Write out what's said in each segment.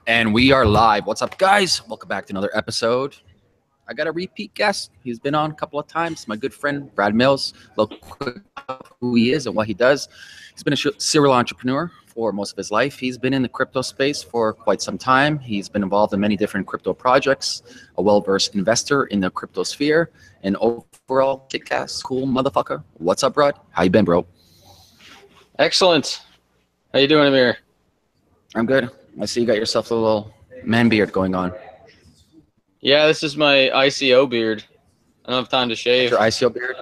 And we are live. What's up, guys? Welcome back to another episode. I got a repeat guest. He's been on a couple of times. My good friend, Brad Mills. Look who he is and what he does. He's been a serial entrepreneur for most of his life. He's been in the crypto space for quite some time. He's been involved in many different crypto projects, a well-versed investor in the crypto sphere, and overall kick-ass, cool motherfucker. What's up, Brad? How you been, bro? Excellent. How you doing, Ameer? I'm good. I see you got yourself a little man beard going on. Yeah, this is my ICO beard. I don't have time to shave. Your ICO beard?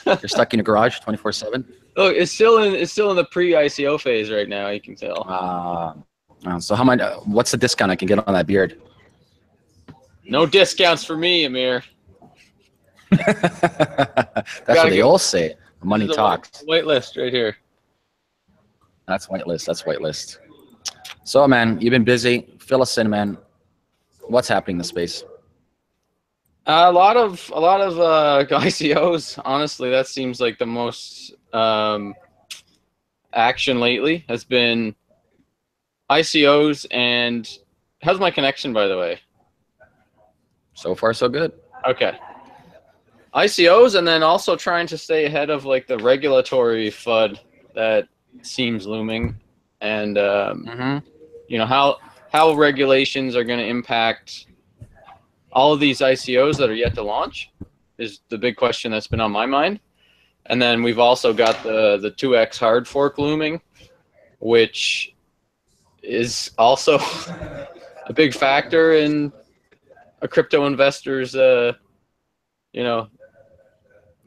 You're stuck in your garage 24/7? Look, it's still in the pre-ICO phase right now. You can tell. So how much? What's the discount I can get on that beard? No discounts for me, Ameer. That's what they all say. Money talks. White list right here. That's whitelist. That's whitelist. So, man, you've been busy. Fill us in, man. What's happening in the space? A lot of ICOs. Honestly, that seems like the most action lately has been ICOs. And how's my connection, by the way? So far, so good. Okay. ICOs, and then also trying to stay ahead of like the regulatory FUD that seems looming, and you know how regulations are going to impact all of these ICOs that are yet to launch is the big question that's been on my mind. And then we've also got the 2x hard fork looming, which is also a big factor in a crypto investor's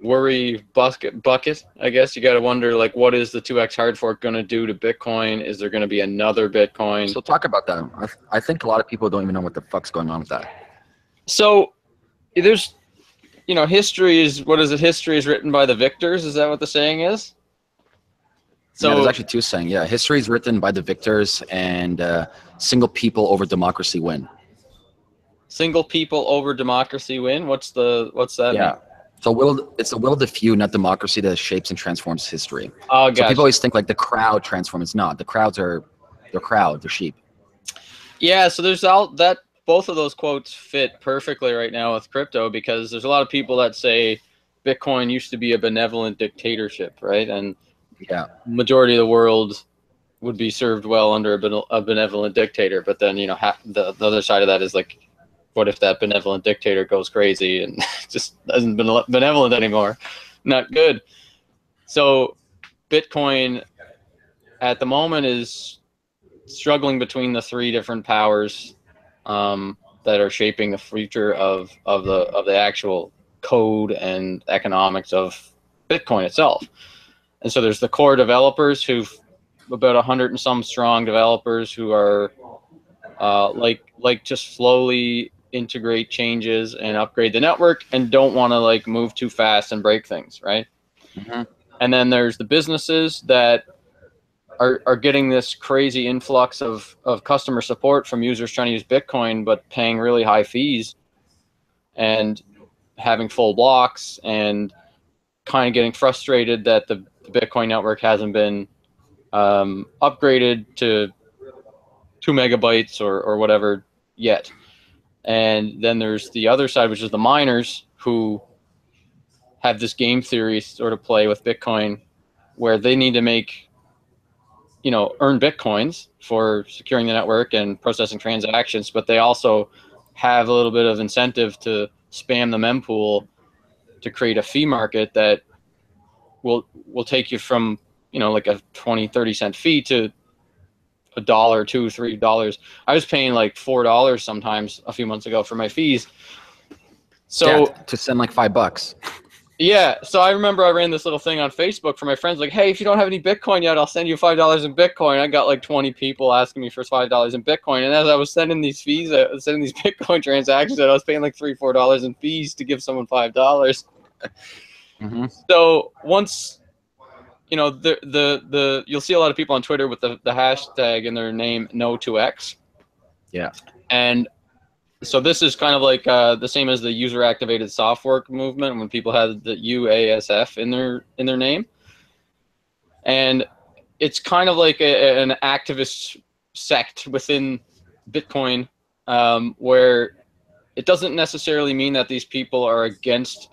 worry bucket. I guess you got to wonder, like, what is the 2x hard fork going to do to Bitcoin? Is there going to be another Bitcoin? So talk about that. I think a lot of people don't even know what the fuck's going on with that. So there's, history is, what is it? History is written by the victors. Is that what the saying is? So yeah, there's actually two sayings. Yeah, history is written by the victors, and single people over democracy win. Single people over democracy win? What's that mean? So it's the will of the few, not democracy, that shapes and transforms history. Oh, gotcha. So people always think like the crowd transforms. It's not. The crowds are they're sheep. Yeah, so there's that. Both of those quotes fit perfectly right now with crypto, because there's a lot of people that say Bitcoin used to be a benevolent dictatorship, right? And yeah, majority of the world would be served well under a benevolent dictator. But then, the other side of that is like, what if that benevolent dictator goes crazy and just isn't benevolent anymore? Not good. So Bitcoin at the moment is struggling between the three different powers that are shaping the future of the actual code and economics of Bitcoin itself. And so there's the core developers, who've about 100 and some strong developers who are like to slowly integrate changes and upgrade the network and don't want to like move too fast and break things, right? And then there's the businesses that are getting this crazy influx of customer support from users trying to use Bitcoin, but paying really high fees and having full blocks, and kind of getting frustrated that the Bitcoin network hasn't been upgraded to 2 megabytes or whatever yet. And then there's the other side, which is the miners, who have this game theory sort of play with Bitcoin, where they need to earn Bitcoins for securing the network and processing transactions, but they also have a little bit of incentive to spam the mempool to create a fee market that will take you from, like a 20-30 cent fee to $1, $2, $3. I was paying like $4 sometimes a few months ago for my fees. So to send like $5. Yeah, so I remember I ran this little thing on Facebook for my friends, like, hey, if you don't have any Bitcoin yet, I'll send you $5 in Bitcoin. I got like 20 people asking me for $5 in Bitcoin, and as I was sending these fees, sending these Bitcoin transactions, I was paying like $3, $4 in fees to give someone $5. So once, you'll see a lot of people on Twitter with the hashtag in their name no2x. Yeah, and so this is kind of like the same as the user-activated soft fork movement, when people had the UASF in their name. And it's kind of like an activist sect within Bitcoin, where it doesn't necessarily mean that these people are against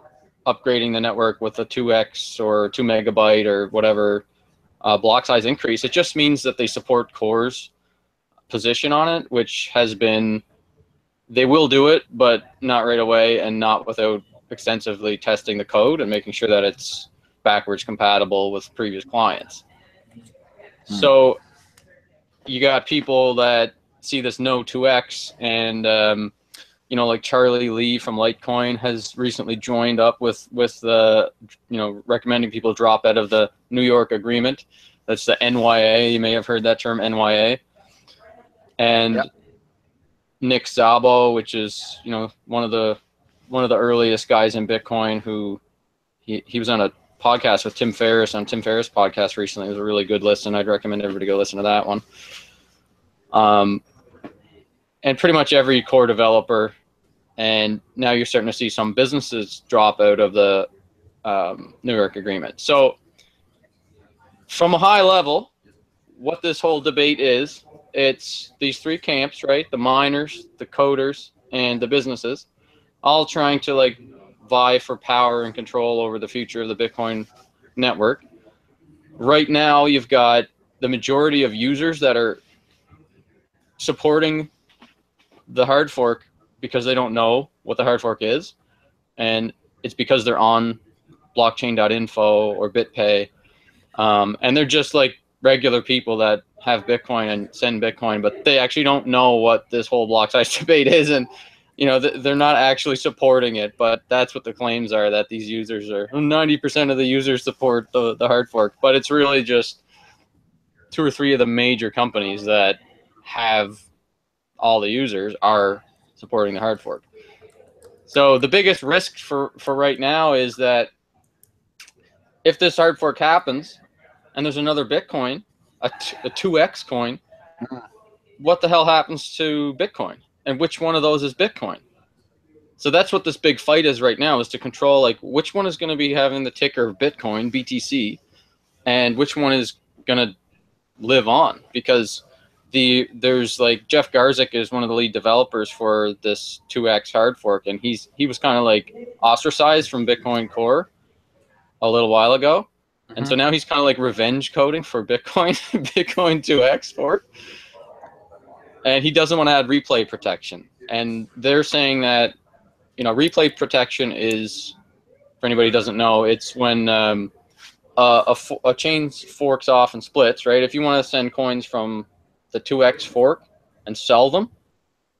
upgrading the network with a 2x or 2 megabyte or whatever block size increase. It just means that they support Core's position on it, which has been, they will do it, but not right away and not without extensively testing the code and making sure that it's backwards compatible with previous clients. So you got people that see this no 2x, and you know, like Charlie Lee from Litecoin has recently joined up with the, you know, recommending people drop out of the New York agreement. That's the NYA. You may have heard that term, NYA. And yep. Nick Szabo, which is, you know, one of the earliest guys in Bitcoin, who he was on a podcast with Tim Ferriss on Tim Ferriss podcast recently. It was a really good listen. I'd recommend everybody go listen to that one. And pretty much every core developer, and now you're starting to see some businesses drop out of the New York agreement. So from a high level, what this whole debate is, it's these three camps, right? The miners, the coders, and the businesses, all trying to like vie for power and control over the future of the Bitcoin network. Right now, you've got the majority of users that are supporting the hard fork because they don't know what the hard fork is, and it's because they're on blockchain.info or BitPay, and they're just like regular people that have Bitcoin and send Bitcoin, but they actually don't know what this whole block size debate is, and you know, they're not actually supporting it, but that's what the claims are, that these users are 90% of the users support the hard fork, but it's really just 2 or 3 of the major companies that have all the users are supporting the hard fork. So the biggest risk for right now is that if this hard fork happens and there's another Bitcoin, a 2x coin, what the hell happens to Bitcoin? And which one of those is Bitcoin? So that's what this big fight is right now, is to control like which one is going to be having the ticker of Bitcoin, BTC, and which one is going to live on. Because there's like Jeff Garzik is one of the lead developers for this 2x hard fork, and he was kind of like ostracized from Bitcoin Core a little while ago. And so now he's kind of like revenge coding for Bitcoin, Bitcoin 2x fork. And he doesn't want to add replay protection. And they're saying that, you know, replay protection is, for anybody who doesn't know, it's when a chain forks off and splits, right? If you want to send coins from the 2x fork and sell them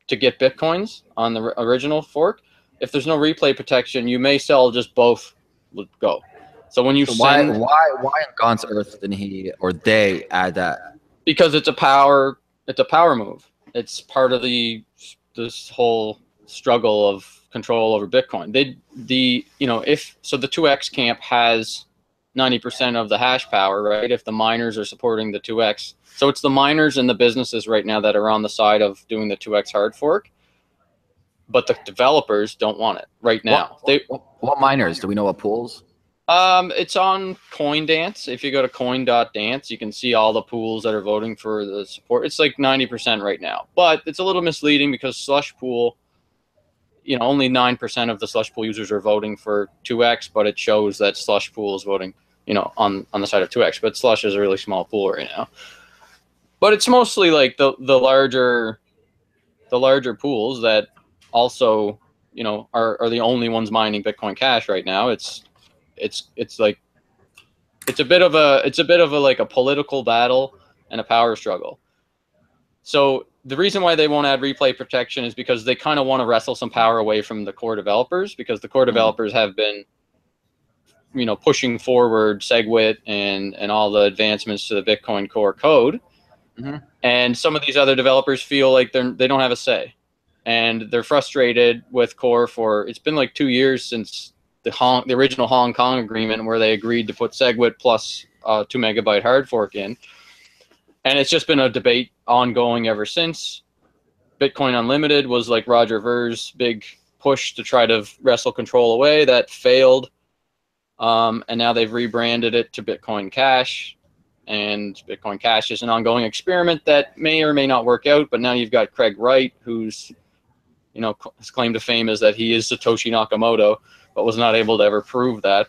to get Bitcoins on the original fork, if there's no replay protection, you may sell just both go. So when you send, why on God's earth didn't he or they add that? Because it's a power move. It's part of this whole struggle of control over Bitcoin. You know, if so, the 2x camp has 90% of the hash power, right? If the miners are supporting the 2x, so it's the miners and the businesses right now that are on the side of doing the 2x hard fork, but the developers don't want it right now. What miners? Do we know what pools? It's on CoinDance. If you go to coin.dance, you can see all the pools that are voting for the support. It's like 90% right now, but it's a little misleading because Slush Pool, you know, only 9% of the Slush Pool users are voting for 2x, but it shows that Slush Pool is voting, you know, on the side of 2x, but Slush is a really small pool right now. But it's mostly like the larger pools that also, you know, are the only ones mining Bitcoin Cash right now. It's like it's a bit of a like a political battle and a power struggle. So the reason why they won't add replay protection is because they kind of want to wrestle some power away from the core developers, because the core developers have been, you know, pushing forward SegWit and all the advancements to the Bitcoin Core code. And some of these other developers feel like they don't have a say, and they're frustrated with Core for, it's been like 2 years since the original Hong Kong agreement where they agreed to put SegWit plus 2 megabyte hard fork in. And it's just been a debate ongoing ever since. Bitcoin Unlimited was like Roger Ver's big push to try to wrestle control away. That failed. And now they've rebranded it to Bitcoin Cash. and Bitcoin Cash is an ongoing experiment that may or may not work out. But now you've got Craig Wright, who's, you know, his claim to fame is that he is Satoshi Nakamoto, but was not able to ever prove that.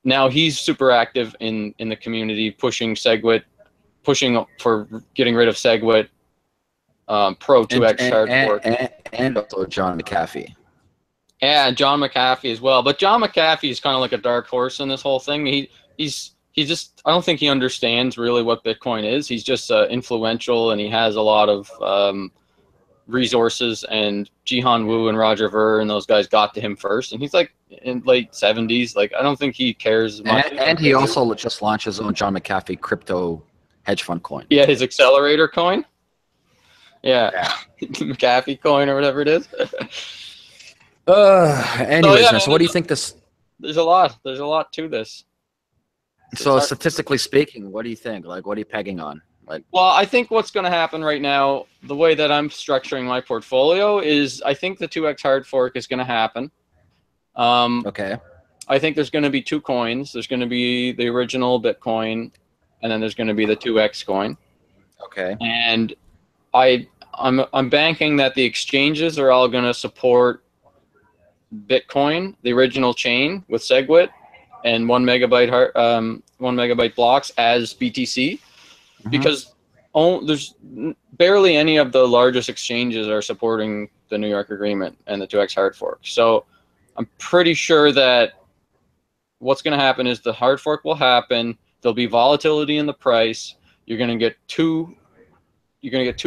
Now he's super active in the community, pushing SegWit, pushing for getting rid of SegWit, pro 2x hard fork, and also John McAfee. Yeah, John McAfee as well. But John McAfee is kind of like a dark horse in this whole thing. He's just, I don't think he understands really what Bitcoin is. He's just influential, and he has a lot of resources. And Jihan Wu and Roger Ver and those guys got to him first, and he's like in late 70s. Like, I don't think he cares much. And he also just launched his own John McAfee crypto hedge fund coin. Yeah, his accelerator coin. Yeah. McAfee coin or whatever it is. Anyways, so what do you think this? There's a lot to this. So statistically speaking, what do you think? Like, what are you pegging on? Like, well, I think what's going to happen right now, the way that I'm structuring my portfolio is, I think the 2x hard fork is going to happen. Okay. I think there's going to be two coins. There's going to be the original Bitcoin, and then there's going to be the 2x coin. Okay. And I'm banking that the exchanges are all going to support Bitcoin, the original chain with SegWit, and 1 megabyte blocks as BTC, because there's barely any of the largest exchanges are supporting the New York Agreement and the 2x hard fork. So I'm pretty sure that what's going to happen is the hard fork will happen. There'll be volatility in the price. You're going to get two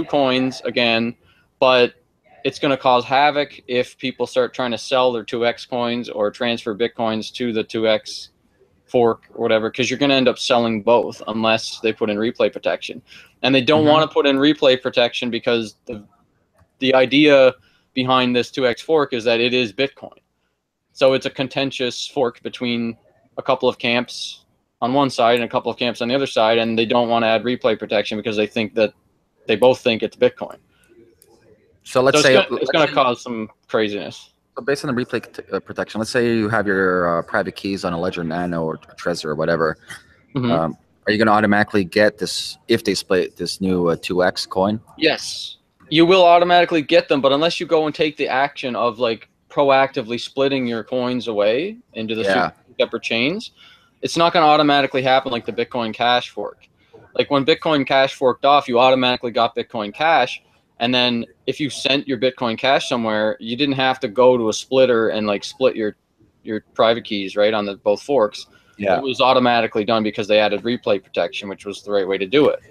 coins again, but it's going to cause havoc if people start trying to sell their 2x coins or transfer Bitcoins to the 2x fork or whatever, because you're going to end up selling both unless they put in replay protection. And they don't want to put in replay protection because the idea behind this 2x fork is that it is Bitcoin. So it's a contentious fork between a couple of camps on one side and a couple of camps on the other side, and they don't want to add replay protection because they think that they both think it's Bitcoin. So let's say it's going to cause some craziness. So based on the replay protection, let's say you have your private keys on a Ledger Nano or Trezor or whatever. Are you going to automatically get this if they split this new 2x coin? Yes, you will automatically get them, but unless you go and take the action of like proactively splitting your coins away into the separate chains, it's not going to automatically happen like the Bitcoin Cash fork. Like when Bitcoin Cash forked off, you automatically got Bitcoin Cash. And then if you sent your Bitcoin Cash somewhere, you didn't have to go to a splitter and like split your private keys, right, on both forks. Yeah. It was automatically done because they added replay protection, which was the right way to do it.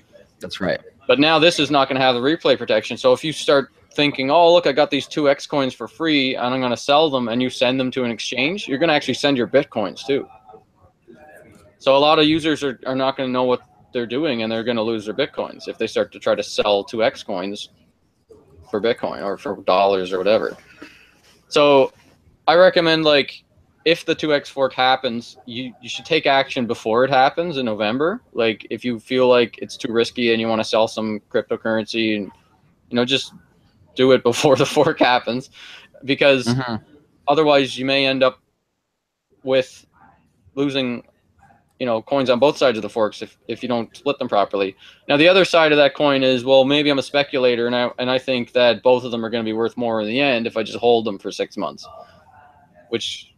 That's right. But now this is not going to have the replay protection. So if you start thinking, oh, look, I got these 2x coins for free and I'm going to sell them, and you send them to an exchange, you're going to actually send your Bitcoins too. So a lot of users are not going to know what they're doing, and they're going to lose their Bitcoins if they start to try to sell 2x coins for Bitcoin or for dollars or whatever. So I recommend, like, if the 2x fork happens, you should take action before it happens in November. Like, if you feel like it's too risky and you want to sell some cryptocurrency, and just do it before the fork happens, because otherwise you may end up with losing coins on both sides of the forks if you don't split them properly. Now, the other side of that coin is, well, maybe I'm a speculator and I think that both of them are going to be worth more in the end if I just hold them for 6 months, which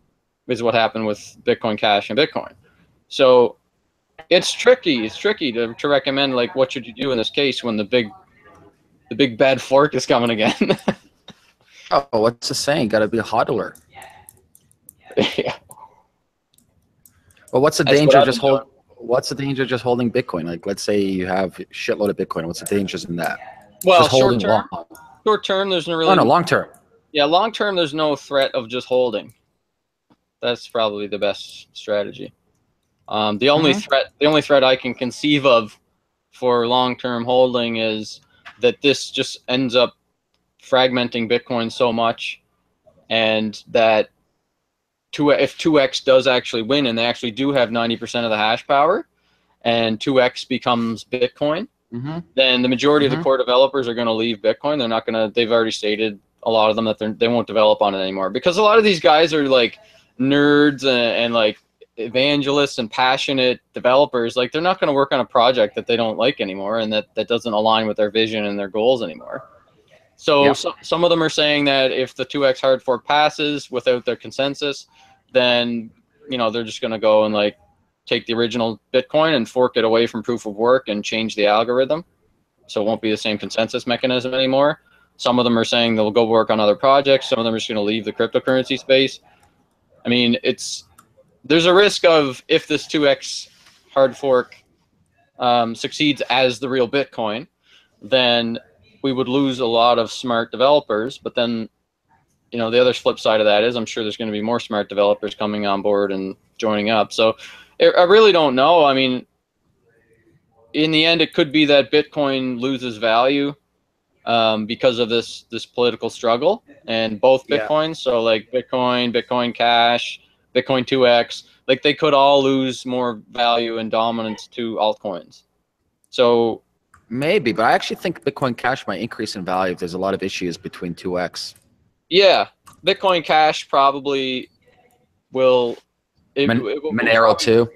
is what happened with Bitcoin Cash and Bitcoin. So it's tricky. It's tricky to recommend, like, what should you do in this case when the big bad fork is coming again. Oh, what's the saying? Got to be a hodler. Yeah. Well, what's the danger of just holding Bitcoin? Like, let's say you have a shitload of Bitcoin. What's the dangers in that? Well, short term, there's no really. Oh no, long term. Yeah, long term, there's no threat of just holding. That's probably the best strategy. The only threat I can conceive of for long term holding is that this just ends up fragmenting Bitcoin so much, and that if 2x does actually win and they actually do have 90% of the hash power, and 2x becomes Bitcoin, then the majority of the core developers are going to leave Bitcoin. They're not going to. They've already stated, a lot of them, that they won't develop on it anymore, because a lot of these guys are like nerds and like evangelists and passionate developers, like, they're not going to work on a project that they don't like anymore and that doesn't align with their vision and their goals anymore. So, some of them are saying that if the 2x hard fork passes without their consensus, then, you know, they're just going to go and like take the original Bitcoin and fork it away from proof of work and change the algorithm. So it won't be the same consensus mechanism anymore. Some of them are saying they'll go work on other projects. Some of them are just going to leave the cryptocurrency space. I mean, there's a risk of, if this 2x hard fork succeeds as the real Bitcoin, then we would lose a lot of smart developers. But then, you know, the other flip side of that is I'm sure there's going to be more smart developers coming on board and joining up. So I really don't know. I mean, in the end, it could be that Bitcoin loses value because of this political struggle, and both Bitcoins, so like Bitcoin Cash, Bitcoin 2x, like they could all lose more value and dominance to altcoins. So maybe, but I actually think Bitcoin Cash might increase in value if there's a lot of issues between 2x. Yeah, Bitcoin Cash probably will. Monero too.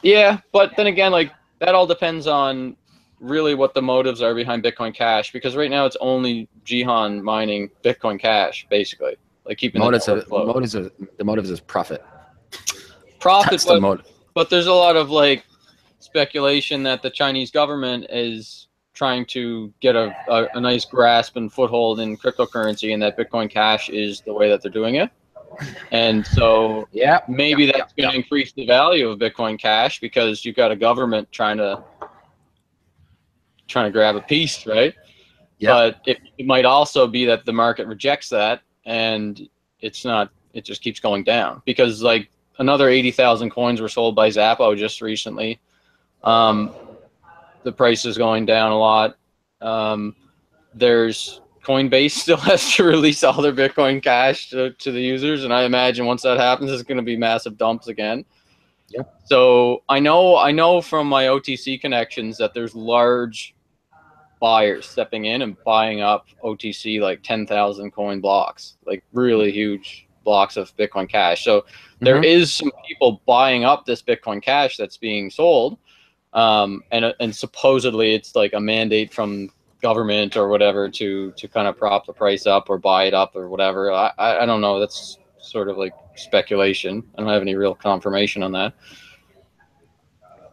Yeah, but then again, like, that all depends on really what the motives are behind Bitcoin Cash, because right now it's only Jihan mining Bitcoin Cash, basically, like keeping the motives is profit. That's the motive. But there's a lot of like speculation that the Chinese government is trying to get a nice grasp and foothold in cryptocurrency, and that Bitcoin Cash is the way that they're doing it. And so maybe that's going to increase the value of Bitcoin Cash, because you've got a government trying to grab a piece, right? But it might also be that the market rejects that, and it just keeps going down, because like another 80,000 coins were sold by Zappo just recently. The price is going down a lot. There's Coinbase still has to release all their Bitcoin Cash to the users, and I imagine once that happens, it's going to be massive dumps again. So I know from my OTC connections that there's large buyers stepping in and buying up OTC, like 10,000 coin blocks, like really huge blocks of Bitcoin Cash. So there is some people buying up this Bitcoin Cash that's being sold, and supposedly it's like a mandate from government or whatever to kind of prop the price up or buy it up or whatever. I don't know. That's sort of like speculation. I don't have any real confirmation on that.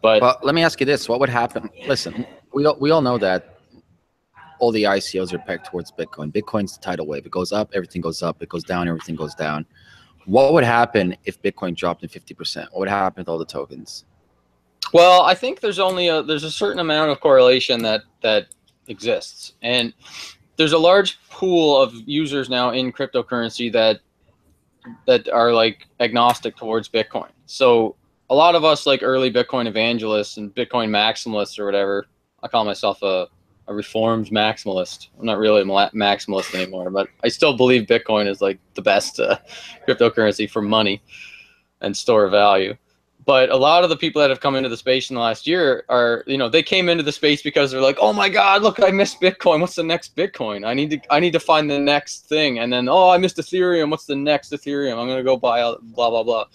But let me ask you this: what would happen? Listen, we all know that all the ICOs are pegged towards Bitcoin. Bitcoin's the tidal wave. It goes up, everything goes up. It goes down, everything goes down. What would happen if Bitcoin dropped in 50%? What would happen with all the tokens? Well, I think there's a certain amount of correlation that exists, and there's a large pool of users now in cryptocurrency that are like agnostic towards Bitcoin. So a lot of us, like early Bitcoin evangelists and Bitcoin maximalists or whatever, I call myself a reformed maximalist. I'm not really a maximalist anymore, but I still believe Bitcoin is like the best cryptocurrency for money and store of value. But a lot of the people that have come into the space in the last year are, you know, they came into the space because they're like, oh my God, look, I missed Bitcoin. What's the next Bitcoin? I need to find the next thing. And then, oh, I missed Ethereum. What's the next Ethereum? I'm going to go buy blah, blah, blah.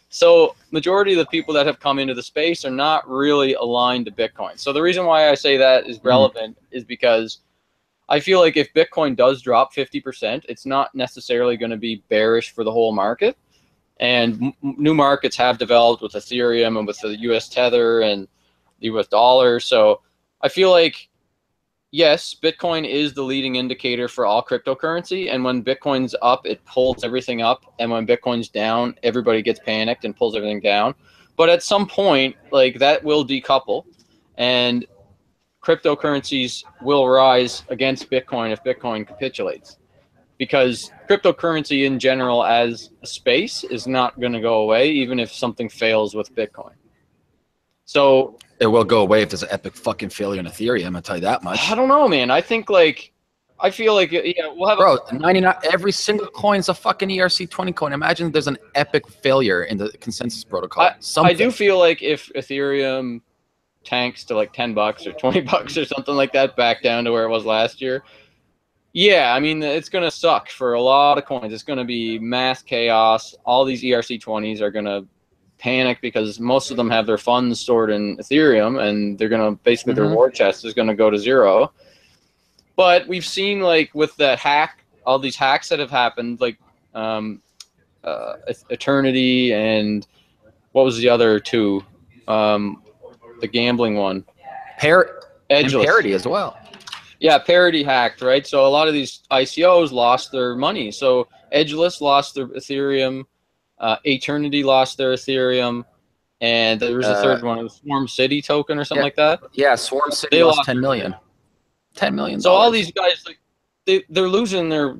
So majority of the people that have come into the space are not really aligned to Bitcoin. So the reason why I say that is relevant is because I feel like if Bitcoin does drop 50%, it's not necessarily going to be bearish for the whole market. And new markets have developed with Ethereum and with the US Tether and the US dollar. So I feel like, yes, Bitcoin is the leading indicator for all cryptocurrency. And when Bitcoin's up, it pulls everything up. And when Bitcoin's down, everybody gets panicked and pulls everything down. But at some point, like, that will decouple, and cryptocurrencies will rise against Bitcoin if Bitcoin capitulates. Because cryptocurrency in general as a space is not going to go away, even if something fails with Bitcoin. So it will go away if there's an epic fucking failure in Ethereum. I'll tell you that much. I don't know, man. I think I feel like we'll have 99. Every single coin's a fucking ERC20 coin. Imagine there's an epic failure in the consensus protocol. I do feel like if Ethereum tanks to like $10 or $20 or something like that, back down to where it was last year. Yeah, I mean, it's going to suck for a lot of coins. It's going to be mass chaos. All these ERC20s are going to panic because most of them have their funds stored in Ethereum, and they're gonna basically their war chest is gonna go to zero. But we've seen, like, with that hack, all these hacks that have happened, like Eternity and what was the other two? The gambling one. And Parity as well. Yeah, Parity hacked, right? So a lot of these ICOs lost their money. So Edgeless lost their Ethereum, Eternity lost their Ethereum, and there was a third one, the Swarm City token or something like that. Yeah, Swarm City lost 10 million. $10 million. So all these guys, like, they're losing their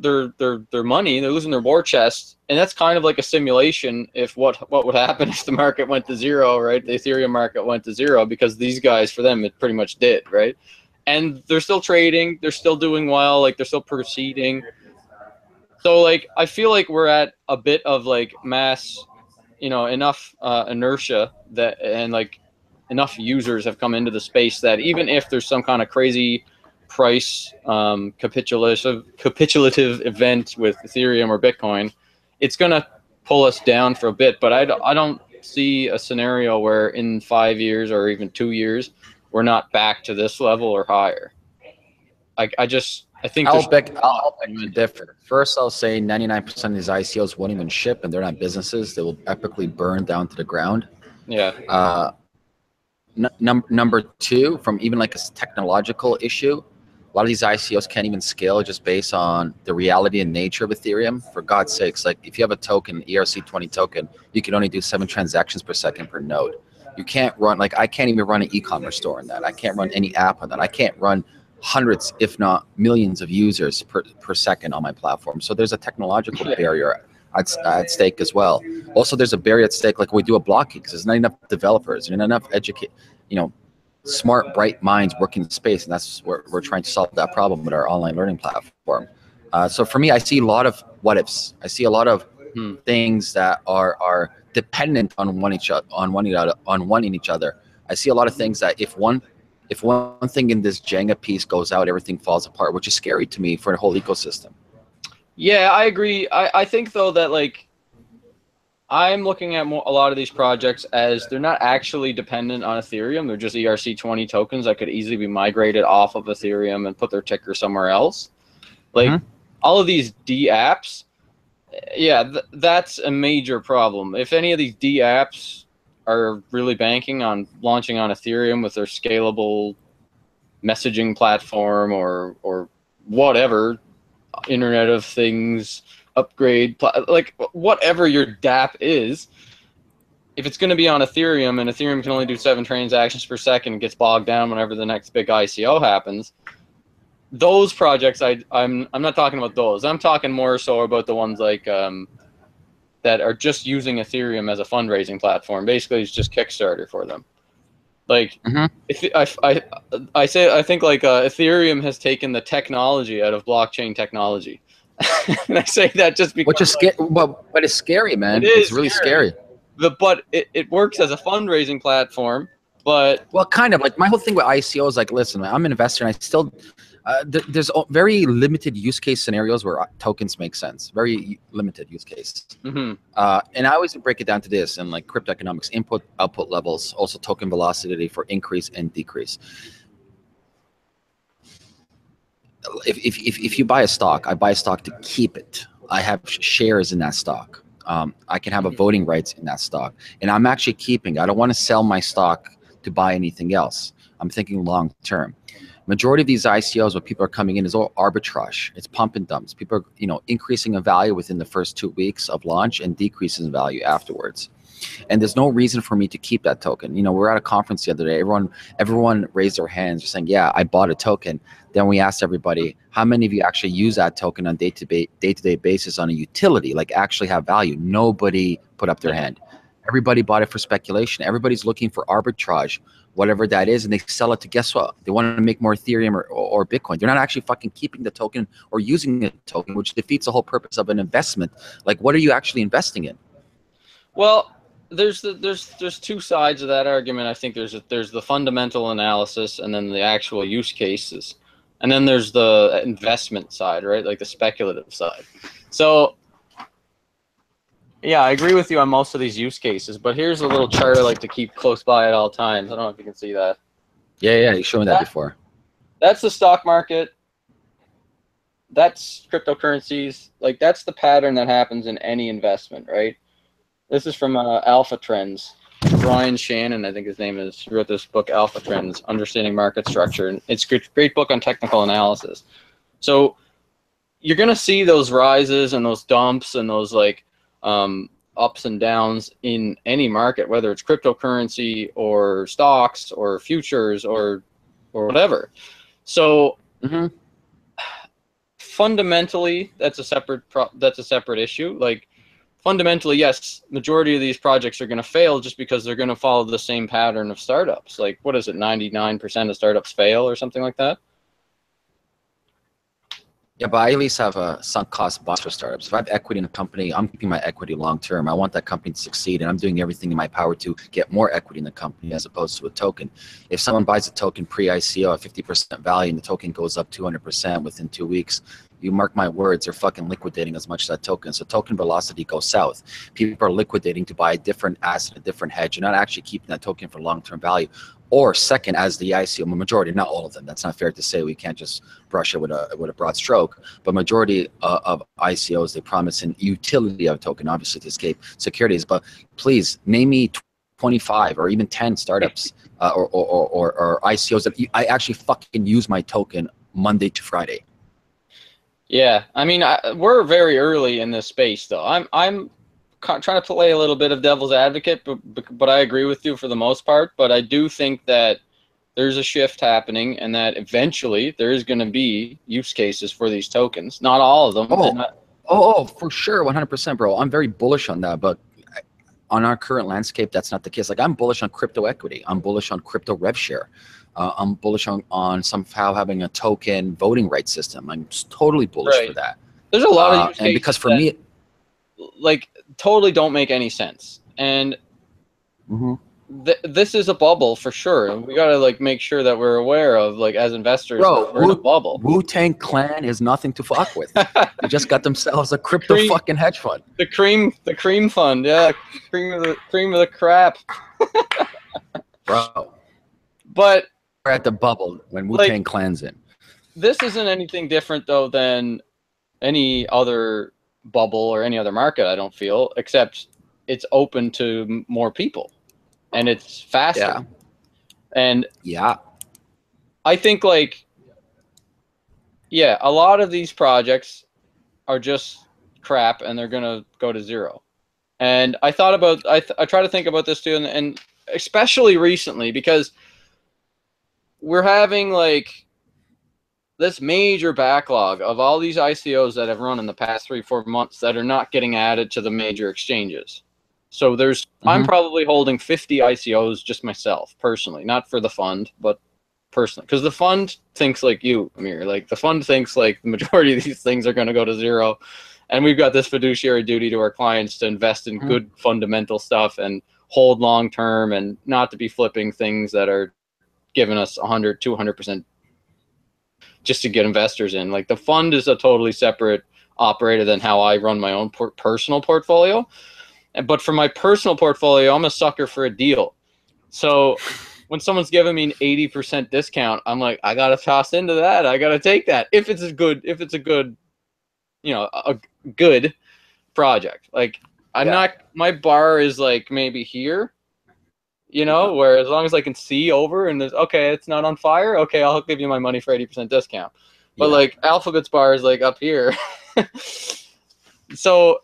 money, they're losing their war chest, and that's kind of like a simulation if what would happen if the market went to zero, right? The Ethereum market went to zero, because these guys, for them, it pretty much did, right? And they're still trading, they're still doing well, like they're still proceeding. So like I feel like we're at a bit of like mass, enough inertia that, and like enough users have come into the space that even if there's some kind of crazy price capitulative event with Ethereum or Bitcoin, it's gonna pull us down for a bit. But I don't see a scenario where in 5 years or even 2 years we're not back to this level or higher. I think I'll beg to differ. First, I'll say 99% of these ICOs won't even ship, and they're not businesses. They will epically burn down to the ground. Yeah. Number two, from even like a technological issue, a lot of these ICOs can't even scale just based on the reality and nature of Ethereum. For God's sakes, like if you have a token, ERC20 token, you can only do 7 transactions per second per node. You can't run, like I can't even run an e-commerce store on that. I can't run any app on that. I can't run hundreds, if not millions of users per second on my platform. So there's a technological barrier at stake as well. Also, there's a barrier at stake, like we do a Blockgeeks. There's not enough developers, there's not enough smart, bright minds working in space, and that's where we're trying to solve that problem with our online learning platform. So for me, I see a lot of what ifs. I see a lot of things that are dependent on wanting each other. I see a lot of things that if one thing in this Jenga piece goes out, everything falls apart, which is scary to me for the whole ecosystem. Yeah, I agree. I think though that like I'm looking at a lot of these projects as they're not actually dependent on Ethereum. They're just ERC20 tokens that could easily be migrated off of Ethereum and put their ticker somewhere else. Like all of these D apps, yeah, that's a major problem. If any of these D apps are really banking on launching on Ethereum with their scalable messaging platform or whatever, Internet of Things upgrade, like whatever your DApp is, if it's going to be on Ethereum and Ethereum can only do 7 transactions per second and gets bogged down whenever the next big ICO happens, those projects, I'm not talking about those. I'm talking more so about the ones like that are just using Ethereum as a fundraising platform. Basically, it's just Kickstarter for them. Like, if I think like Ethereum has taken the technology out of blockchain technology. And I say that just because, which is scary, but it's scary, man. It's really scary. But it works as a fundraising platform. But well, kind of like my whole thing with ICO is like, listen, man, I'm an investor, and I still there's very limited use case scenarios where tokens make sense. Very limited use cases. And I always break it down to this and like crypto economics: input, output levels, also token velocity for increase and decrease. If you buy a stock, I buy a stock to keep it. I have shares in that stock. I can have a voting rights in that stock, and I'm actually keeping. I don't want to sell my stock to buy anything else. I'm thinking long term. Majority of these ICOs, what people are coming in is all arbitrage. It's pump and dumps. People are, increasing in value within the first 2 weeks of launch and decreasing in value afterwards. And there's no reason for me to keep that token. We're at a conference the other day. Everyone raised their hands, saying, "Yeah, I bought a token." Then we asked everybody, "How many of you actually use that token on day-to-day basis on a utility, like actually have value?" Nobody put up their hand. Everybody bought it for speculation. Everybody's looking for arbitrage, whatever that is, and they sell it to, guess what? They want to make more Ethereum or Bitcoin. They're not actually fucking keeping the token or using the token, which defeats the whole purpose of an investment. Like, what are you actually investing in? Well, there's two sides of that argument. I think there's the fundamental analysis and then the actual use cases. And then there's the investment side, right? Like the speculative side. So Yeah, I agree with you on most of these use cases, but here's a little chart I like to keep close by at all times. I don't know if you can see that. Yeah, you showed me that before. That's the stock market. That's cryptocurrencies. Like, that's the pattern that happens in any investment, right? This is from Alpha Trends. Brian Shannon, I think his name is, he wrote this book, Alpha Trends, Understanding Market Structure. And it's a great book on technical analysis. So you're going to see those rises and those dumps and those like ups and downs in any market, whether it's cryptocurrency or stocks or futures or whatever. So fundamentally, that's a separate issue. Like, fundamentally, yes, majority of these projects are going to fail just because they're going to follow the same pattern of startups. Like, what is it, 99% of startups fail or something like that? Yeah, but I at least have a sunk cost box for startups. If I have equity in a company, I'm keeping my equity long term. I want that company to succeed, and I'm doing everything in my power to get more equity in the company as opposed to a token. If someone buys a token pre-ICO at 50% value and the token goes up 200% within 2 weeks, you mark my words, they're fucking liquidating as much as that token. So token velocity goes south. People are liquidating to buy a different asset, a different hedge. You're not actually keeping that token for long-term value. Or second, as the ICO, majority, not all of them. That's not fair to say. We can't just brush it with a broad stroke. But majority of ICOs, they promise an utility of a token, obviously to escape securities. But please name me 25 or even 10 startups or ICOs that I actually fucking use my token Monday to Friday. Yeah, I mean, we're very early in this space, though. I'm trying to play a little bit of devil's advocate, but I agree with you for the most part. But I do think that there's a shift happening, and that eventually there is going to be use cases for these tokens. Not all of them. For sure, 100%, bro. I'm very bullish on that, but on our current landscape, that's not the case. Like, I'm bullish on crypto equity. I'm bullish on crypto rev share. I'm bullish on somehow having a token voting rights system. I'm totally bullish for that. There's a lot of use cases, and because for me, like, totally don't make any sense. And this is a bubble for sure. And we gotta like make sure that we're aware of, like, as investors, we're in a bubble. Wu-Tang Clan is nothing to fuck with. They just got themselves a crypto fucking hedge fund. The cream fund, yeah, cream of the crap, bro. But we're at the bubble when Wu-Tang Clan's in. This isn't anything different though than any other bubble or any other market, I don't feel, except it's open to more people and it's faster. Yeah. And yeah, I think, like, yeah, a lot of these projects are just crap and they're gonna go to zero. And I thought about, I try to think about this too, and especially recently, because we're having like this major backlog of all these ICOs that have run in the past 3-4 months that are not getting added to the major exchanges. So there's, I'm probably holding 50 ICOs just myself, personally, not for the fund, but personally, because the fund thinks like you, Ameer. Like, the fund thinks like the majority of these things are going to go to zero, and we've got this fiduciary duty to our clients to invest in good fundamental stuff and hold long term, and not to be flipping things that are giving us 100, 200% just to get investors in. Like, the fund is a totally separate operator than how I run my own personal portfolio. But for my personal portfolio, I'm a sucker for a deal. So when someone's giving me an 80% discount, I'm like, I gotta toss into that. I gotta take that if it's a good, you know, a good project. Like, I'm not, my bar is like maybe here, you know, where as long as I can see over and there's, okay, it's not on fire, okay, I'll give you my money for 80% discount. But like Alphabet's bar is like up here. So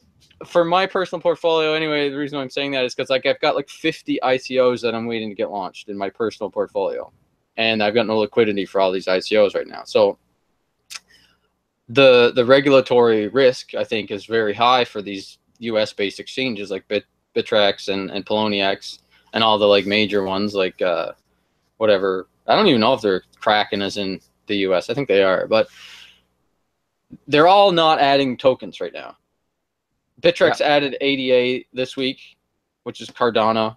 for my personal portfolio, anyway, the reason I'm saying that is because, like, I've got like 50 ICOs that I'm waiting to get launched in my personal portfolio, and I've got no liquidity for all these ICOs right now. So the regulatory risk, I think, is very high for these US-based exchanges like Bittrex and Poloniex and all the like major ones, like whatever. I don't even know if they're Kraken as in the US. I think they are, but they're all not adding tokens right now. Bittrex added ADA this week, which is Cardano,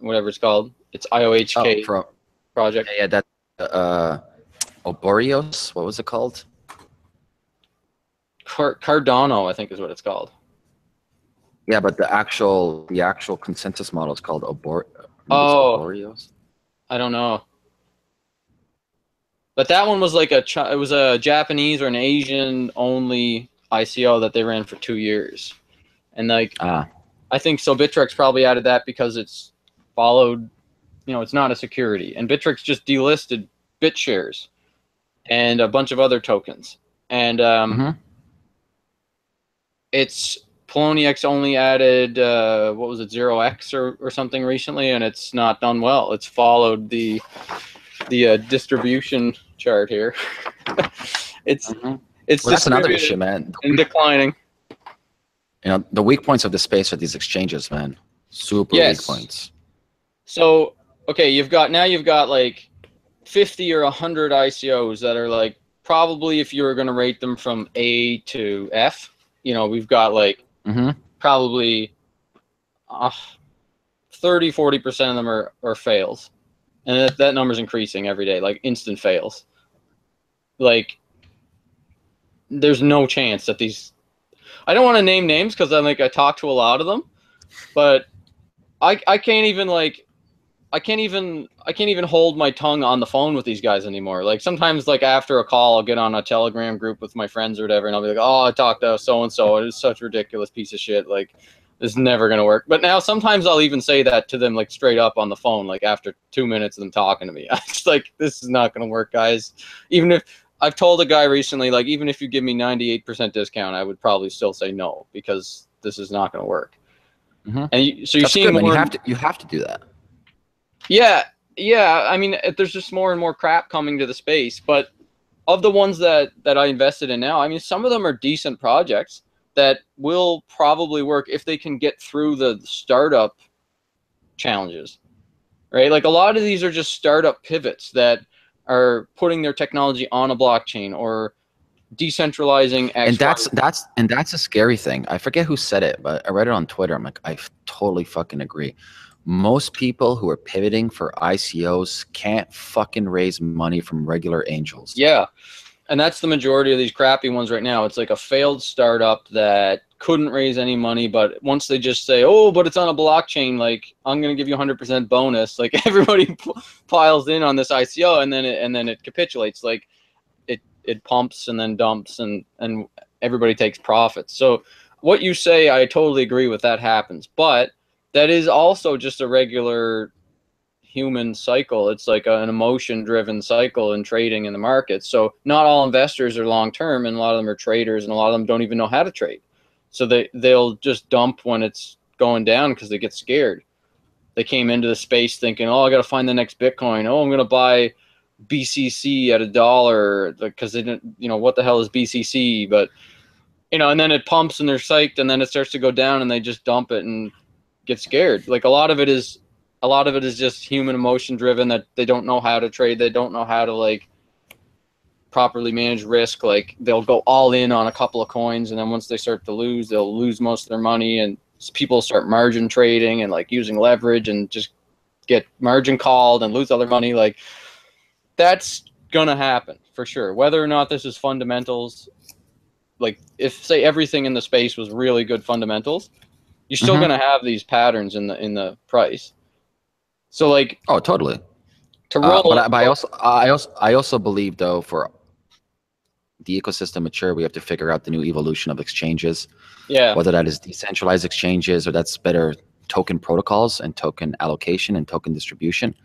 whatever it's called. It's IOHK project. Yeah, that Oborios, what was it called? Cardano, I think is what it's called. Yeah, but the actual consensus model is called maybe it's Oh, Oborios. I don't know. But that one was like it was a Japanese or an Asian only ICO that they ran for 2 years. And like I think so Bittrex probably added that because it's followed, it's not a security. And Bittrex just delisted BitShares and a bunch of other tokens. And it's Poloniex only added what was it, 0x or something recently, and it's not done well. It's followed the distribution chart here. it's that's another issue, man. And declining. The weak points of the space are these exchanges, man. Super weak points. So okay, you've got like 50 or 100 ICOs that are like, probably if you were going to rate them from A to F, we've got like probably 30-40% of them are fails, and that number's increasing every day, like instant fails. Like there's no chance that these, I don't want to name names because I talk to a lot of them, but I can't even hold my tongue on the phone with these guys anymore. Like sometimes, like after a call, I'll get on a Telegram group with my friends or whatever, and I'll be like, "Oh, I talked to so and so. It is such a ridiculous piece of shit. Like, this is never gonna work." But now sometimes I'll even say that to them, like straight up on the phone, like after 2 minutes of them talking to me. I'm just like, "This is not gonna work, guys." Even if I've told a guy recently, like, even if you give me 98% discount, I would probably still say no because this is not gonna work. And so you're seeing good, more. man. You have to do that. Yeah. I mean, there's just more and more crap coming to the space. But of the ones that I invested in now, I mean, some of them are decent projects that will probably work if they can get through the startup challenges, right? Like a lot of these are just startup pivots that are putting their technology on a blockchain or decentralizing X. And that's a scary thing. I forget who said it, but I read it on Twitter. I'm like, I totally fucking agree. Most people who are pivoting for ICOs can't fucking raise money from regular angels. Yeah. And that's the majority of these crappy ones right now. It's like a failed startup that couldn't raise any money, but once they just say, "Oh, but it's on a blockchain, like I'm going to give you 100% bonus," like everybody piles in on this ICO, and then it capitulates. Like it pumps and then dumps, and everybody takes profits. So what you say, I totally agree with. That happens, but that is also just a regular human cycle. It's like an emotion-driven cycle in trading in the market. So not all investors are long-term, and a lot of them are traders, and a lot of them don't even know how to trade. So they'll just dump when it's going down because they get scared. They came into the space thinking, "Oh, I got to find the next Bitcoin. Oh, I'm going to buy BCC at $1 because they didn't, what the hell is BCC?" But and then it pumps and they're psyched, and then it starts to go down, and they just dump it and get scared. Like a lot of it is just human emotion driven, that they don't know how to trade. They don't know how to like properly manage risk. Like they'll go all in on a couple of coins, and then once they start to lose, they'll lose most of their money, and people start margin trading and like using leverage and just get margin called and lose all their money. Like that's gonna happen for sure. Whether or not this is fundamentals, like if say everything in the space was really good fundamentals, you're still gonna have these patterns in the price. So like, oh, totally. To roll, but I also believe though, for the ecosystem mature, we have to figure out the new evolution of exchanges. Yeah. Whether that is decentralized exchanges or that's better token protocols and token allocation and token distribution.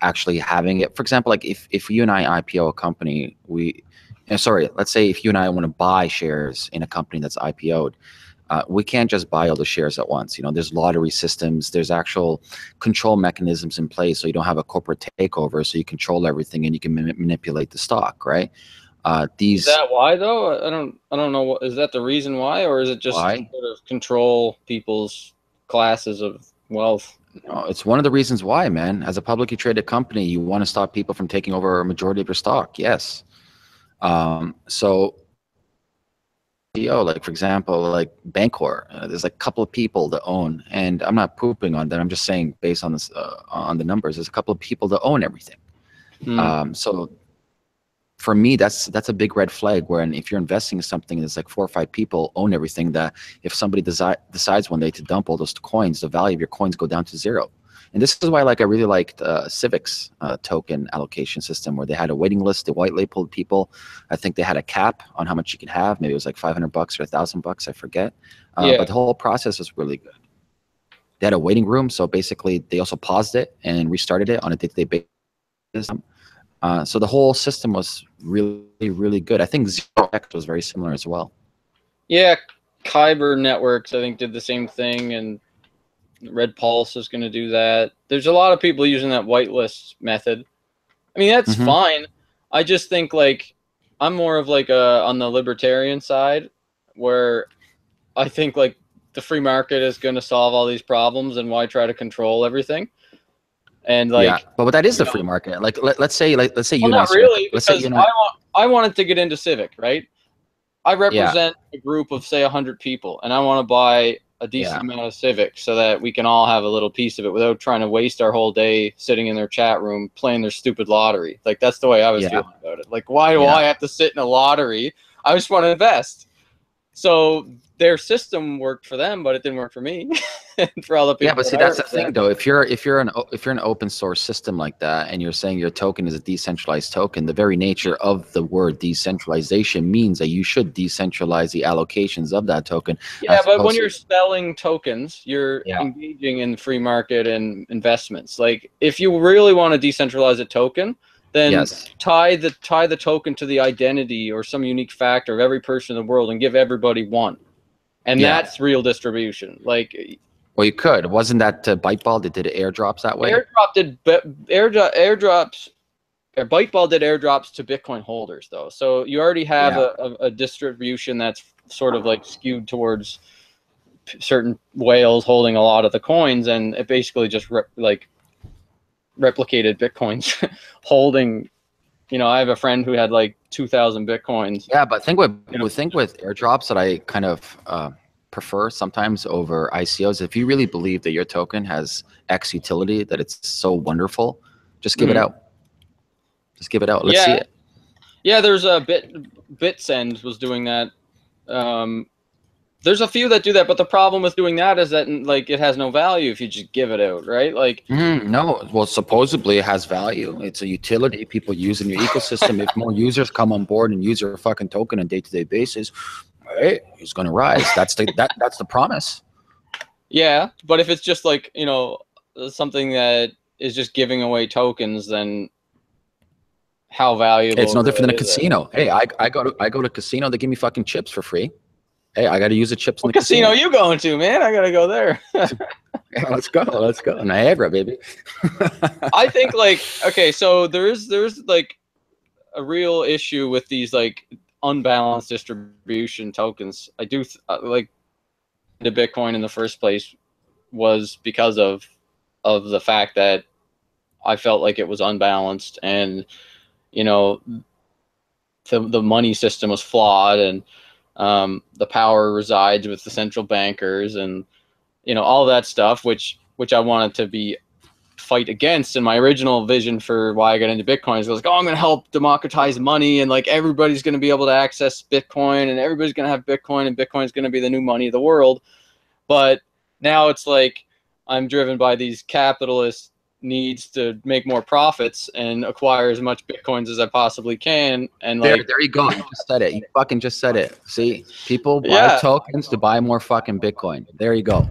Actually having it, for example, like if you and I IPO a company, let's say if you and I want to buy shares in a company that's IPO'd, we can't just buy all the shares at once. There's lottery systems, there's actual control mechanisms in place, so you don't have a corporate takeover, so you control everything and you can manipulate the stock, right? Is that why though? I don't know. Is that the reason why, or is it just sort of control people's classes of wealth? No, it's one of the reasons why, man. As a publicly traded company, you want to stop people from taking over a majority of your stock. Yes. So, like for example, like Bancor, there's like a couple of people that own, and I'm not pooping on that. I'm just saying based on this, on the numbers, there's a couple of people that own everything. So for me, that's a big red flag. Where if you're investing in something that's like 4 or 5 people own everything, that if somebody decides one day to dump all those coins, the value of your coins go down to zero. And this is why, like, I really liked Civic's token allocation system, where they had a waiting list. They white labeled people. I think they had a cap on how much you could have. Maybe it was like $500 or $1,000. I forget. Yeah. But the whole process was really good. They had a waiting room, so basically they also paused it and restarted it on a day-to-day basis. So the whole system was really, really good. I think ZeroX was very similar as well. Yeah, Kyber Networks, I think, did the same thing, and Red Pulse is going to do that. There's a lot of people using that whitelist method. I mean, that's fine. I just think, like, I'm more of like on the libertarian side, where I think, like, the free market is going to solve all these problems, and why try to control everything? And, like, yeah, but that is the free market. Like, let's say you and I. Not really, let's say because you and I. I wanted to get into Civic, right? I represent a group of, say, 100 people, and I want to buy a decent amount of Civic so that we can all have a little piece of it without trying to waste our whole day sitting in their chat room playing their stupid lottery. Like, that's the way I was feeling about it. Like, why do I have to sit in a lottery? I just want to invest. So their system worked for them, but it didn't work for me. And for all the people. Yeah, but see, that's the thing, though. If you're an open source system like that, and you're saying your token is a decentralized token, the very nature of the word decentralization means that you should decentralize the allocations of that token. Yeah, but when you're selling tokens, you're engaging in free market and investments. Like, if you really want to decentralize a token, then tie the token to the identity or some unique factor of every person in the world and give everybody one. And that's real distribution. Like, well, you could. Wasn't that Byteball that did airdrops that way? Airdrops. Byteball did airdrops to Bitcoin holders, though. So you already have a distribution that's sort of like skewed towards certain whales holding a lot of the coins, and it basically just replicated Bitcoin's holding. You know, I have a friend who had like 2,000 Bitcoins. Yeah, but with airdrops that I kind of prefer sometimes over ICOs, if you really believe that your token has X utility, that it's so wonderful, just give it out. Just give it out. Let's see it. Yeah, there's a BitSend was doing that. There's a few that do that, but the problem with doing that is that, like, it has no value if you just give it out, right? Like, no. Well, supposedly it has value. It's a utility people use in your ecosystem. If more users come on board and use your fucking token on a day-to-day basis, hey, it's going to rise. That's the promise. Yeah, but if it's just like, you know, something that is just giving away tokens, then how valuable? It's no different than a casino. Hey, I go to casino. They give me fucking chips for free. Hey, I got to use the chips in the casino. You going to, man? I got to go there. Yeah, let's go. Niagara, baby. I think, like, okay, so there's like a real issue with these, like, unbalanced distribution tokens. I do like the Bitcoin in the first place was because of the fact that I felt like it was unbalanced, and, you know, the money system was flawed, and the power resides with the central bankers, and, you know, all that stuff, which I wanted to fight against. And my original vision for why I got into Bitcoin is, like, oh, I'm going to help democratize money, and, like, everybody's going to be able to access Bitcoin, and everybody's going to have Bitcoin, and Bitcoin's going to be the new money of the world. But now it's like I'm driven by these capitalist needs to make more profits and acquire as much Bitcoins as I possibly can. And, like, there you go. You just said it. You fucking just said it. See, people buy tokens to buy more fucking Bitcoin. There you go.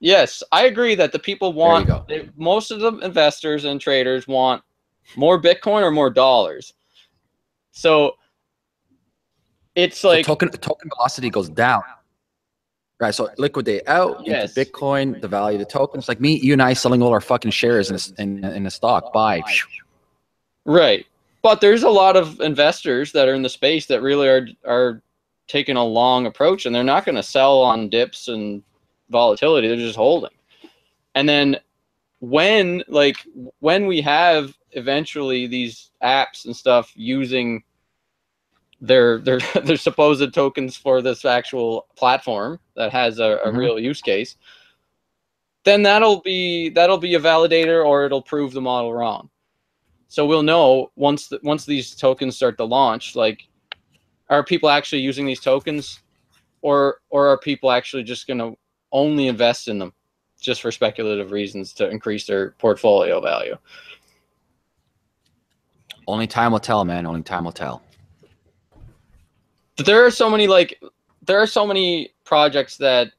Yes, I agree that the people want, most of the investors and traders want more Bitcoin or more dollars. So it's like token velocity goes down. Right, so liquidate out into Bitcoin, the value of the tokens. Like you and I selling all our fucking shares in a stock. Buy. Right, but there's a lot of investors that are in the space that really are taking a long approach, and they're not going to sell on dips and volatility. They're just holding. And then when we have eventually these apps and stuff using their supposed tokens for this actual platform that has a real use case, then that'll be a validator, or it'll prove the model wrong. So we'll know once these tokens start to launch, like, are people actually using these tokens, or are people actually just going to only invest in them just for speculative reasons to increase their portfolio value? Only time will tell, man. Only time will tell. But there are so many projects that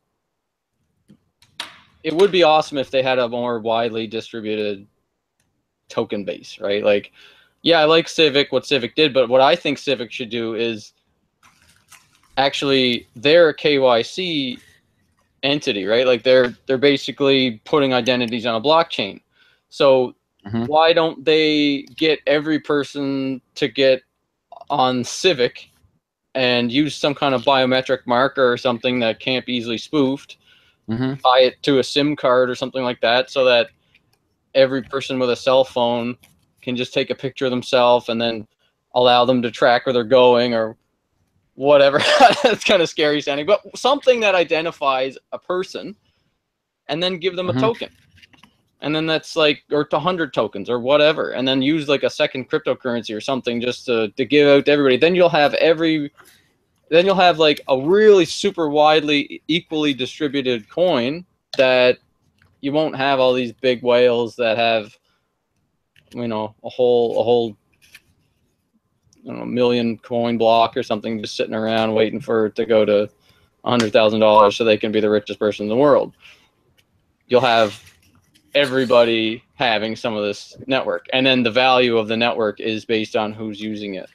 it would be awesome if they had a more widely distributed token base, right? Like, yeah, I like Civic, what Civic did, but what I think Civic should do is actually their KYC entity, right? Like they're basically putting identities on a blockchain. So why don't they get every person to get on Civic and use some kind of biometric marker or something that can't be easily spoofed, tie it to a SIM card or something like that, so that every person with a cell phone can just take a picture of themselves and then allow them to track where they're going or whatever. It's kind of scary sounding, but something that identifies a person, and then give them a token. And then that's like, or 100 tokens or whatever, and then use like a second cryptocurrency or something just to give out to everybody. Then you'll have like a really super widely equally distributed coin that you won't have all these big whales that have, you know, a whole I don't know, million coin block or something just sitting around waiting for it to go to $100,000 so they can be the richest person in the world. You'll have everybody having some of this network, and then the value of the network is based on who's using it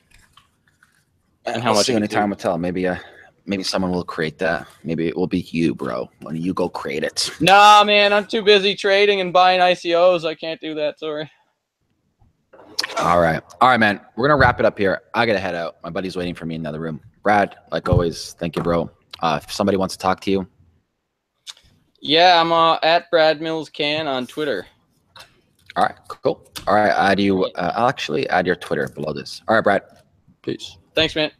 and how much. Only time will tell. Maybe someone will create that. Maybe it will be you, bro, when you go create it. Nah, man, I'm too busy trading and buying ICOs. I can't do that. Sorry. All right, man. We're gonna wrap it up here. I gotta head out. My buddy's waiting for me in another room. Brad, like always, thank you, bro. If somebody wants to talk to you, yeah, I'm at Brad Mills Can on Twitter. All right, cool. All right, I'll actually add your Twitter below this. All right, Brad. Peace. Thanks, man.